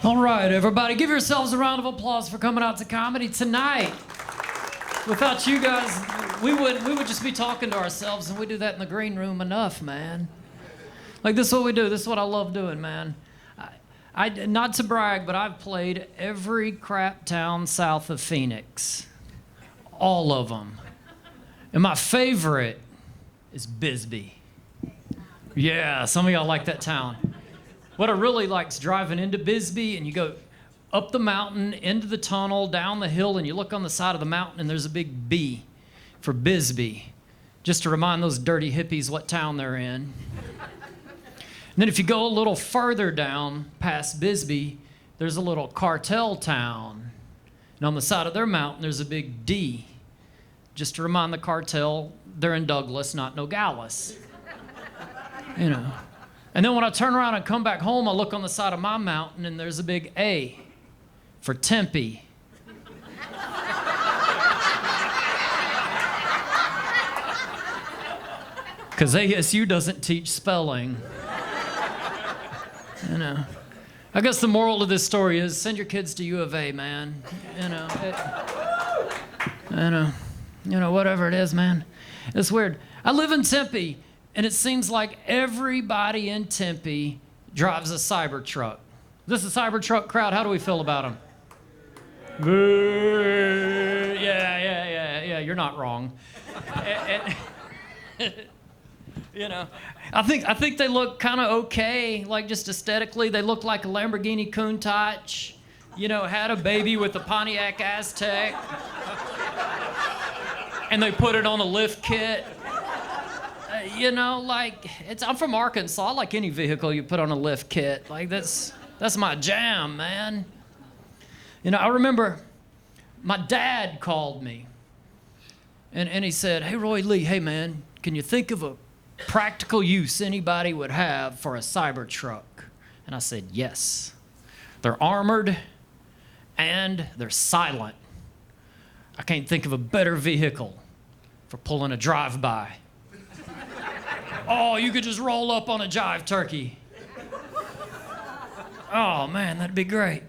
All right, everybody, give yourselves a round of applause for coming out to comedy tonight. Without you guys, we would just be talking to ourselves, and we do that in the green room enough, man. Like, this is what we do. This is what I love doing, man. I not to brag, but I've played every crap town south of Phoenix. All of them. And my favorite is Bisbee. Yeah, some of y'all like that town. What I really like is driving into Bisbee, and you go up the mountain, into the tunnel, down the hill, and you look on the side of the mountain, and there's a big B for Bisbee, just to remind those dirty hippies what town they're in. And then if you go a little further down past Bisbee, there's a little cartel town. And on the side of their mountain, there's a big D, just to remind the cartel they're in Douglas, not Nogales. You know. And then when I turn around and come back home, I look on the side of my mountain, and there's a big A for Tempe. Because ASU doesn't teach spelling. You know. I guess the moral of this story is send your kids to U of A, man. You know, whatever it is, man. It's weird. I live in Tempe. And it seems like everybody in Tempe drives a Cybertruck. This is a Cybertruck crowd. How do we feel about them? Yeah. You're not wrong. You know, I think they look kind of okay, like just aesthetically. They look like a Lamborghini Countach. You know, had a baby with a Pontiac Aztec, and they put it on a lift kit. You know, like, I'm from Arkansas. I like any vehicle you put on a lift kit. Like, that's my jam, man. You know, I remember my dad called me, and he said, hey, Roy Lee, hey, man, can you think of a practical use anybody would have for a Cybertruck? And I said, yes. They're armored, and they're silent. I can't think of a better vehicle for pulling a drive-by. Oh, you could just roll up on a jive turkey. Oh, man, that'd be great.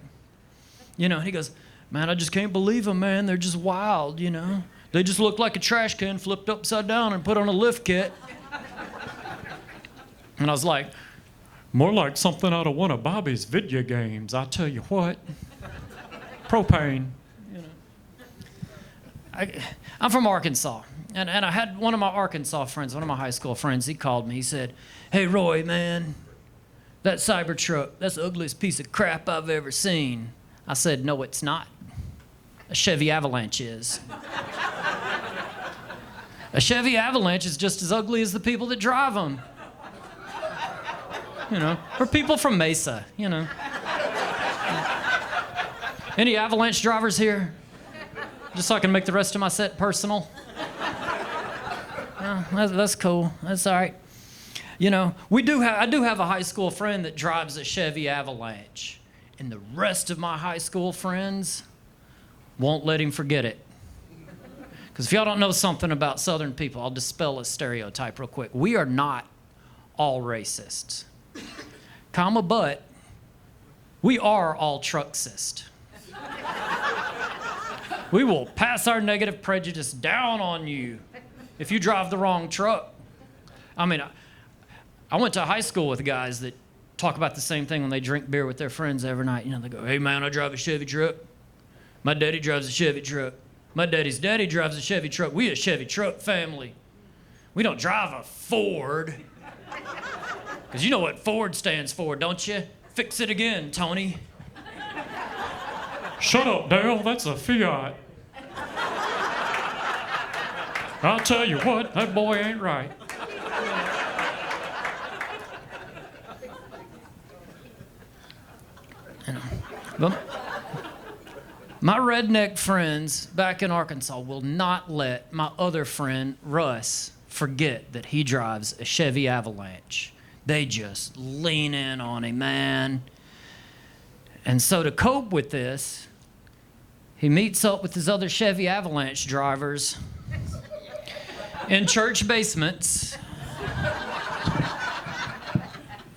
You know, he goes, man, I just can't believe them, man. They're just wild, you know. They just look like a trash can flipped upside down and put on a lift kit. And I was like, more like something out of one of Bobby's video games, I tell you what. Propane, you know. I'm from Arkansas. And I had one of my Arkansas friends, one of my high school friends, he called me. He said, hey, Roy, man, that Cybertruck, that's the ugliest piece of crap I've ever seen. I said, no, it's not. A Chevy Avalanche is. A Chevy Avalanche is just as ugly as the people that drive them. You know, or people from Mesa, you know. Any Avalanche drivers here? Just so I can make the rest of my set personal. That's cool. That's all right. You know, I do have a high school friend that drives a Chevy Avalanche, and the rest of my high school friends won't let him forget it. Because if y'all don't know something about Southern people, I'll dispel a stereotype real quick. We are not all racists. Comma, but we are all trucksist. We will pass our negative prejudice down on you if you drive the wrong truck. I mean, I went to high school with guys that talk about the same thing when they drink beer with their friends every night. You know, they go, hey, man, I drive a Chevy truck. My daddy drives a Chevy truck. My daddy's daddy drives a Chevy truck. We a Chevy truck family. We don't drive a Ford. Because you know what Ford stands for, don't you? Fix it again, Tony. Shut up, Dale. That's a Fiat. I'll tell you what, that boy ain't right. You know, but my redneck friends back in Arkansas will not let my other friend, Russ, forget that he drives a Chevy Avalanche. They just lean in on him, man. And so to cope with this, he meets up with his other Chevy Avalanche drivers in church basements,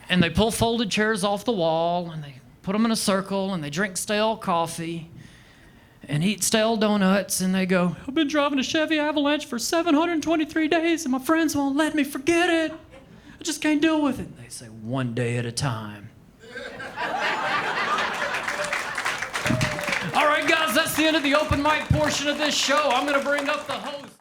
and they pull folded chairs off the wall, and they put them in a circle, and they drink stale coffee and eat stale donuts, and they go, I've been driving a Chevy Avalanche for 723 days, and my friends won't let me forget it. I just can't deal with it. They say, one day at a time. All right, guys, that's the end of the open mic portion of this show. I'm going to bring up the host.